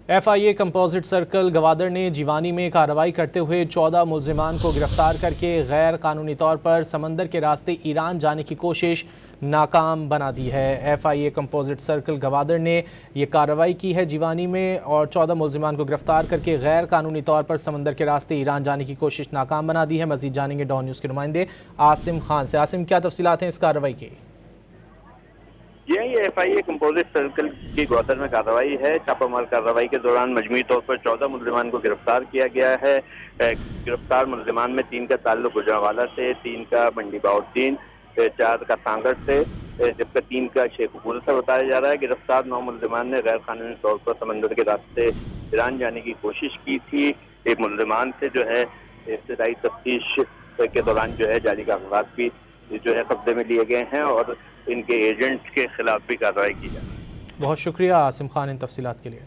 FIA composite circle Gwadar ने जीवानी में कार्रवाई करते हुए 14 मुल्जिमान को गिरफ्तार करके गैर कानूनी तौर पर समंदर के रास्ते ईरान जाने की कोशिश नाकाम बना दी है। FIA कंपोजिट सर्कल गवादर ने ये कार्रवाई की है जीवानी में और 14 मुल्जिमान को गिरफ्तार करके गैर कानूनी तौर पर समंदर के रास्ते ईरान जाने की कोशिश नाकाम बना दी है। मजीद जानेंगे डॉन न्यूज़ के नुमाइंदे आसिम खान से। आसिम, क्या तफसीलात हैं इस कार्रवाई की? ये FIA कंपोजिट सर्कल की गवादर में कार्रवाई है। छापामार कार्रवाई के दौरान मजमूई तौर पर 14 मुल्जिमान को गिरफ्तार किया गया है। गिरफ्तार मुल्जिमान में 3 का ताल्लुक गुजरांवाला से, 3 का मंडी बाउद्दीन, 4 का सांगड़ से, जबकि 3 का शेखपुर से बताया जा रहा है। गिरफ्तार 9 मुल्जिमान ने गैर कानूनी तौर पर समंदर के रास्ते ईरान जाने की कोशिश की थी। एक मुल्जिमान से जो है इब्तदाई तफ्तीश के दौरान जो है जाली कागजात भी जो है कब्जे में लिए गए हैं और इनके एजेंट के खिलाफ भी कार्रवाई की जाए। बहुत शुक्रिया आसिम खान इन तफसीलात के लिए।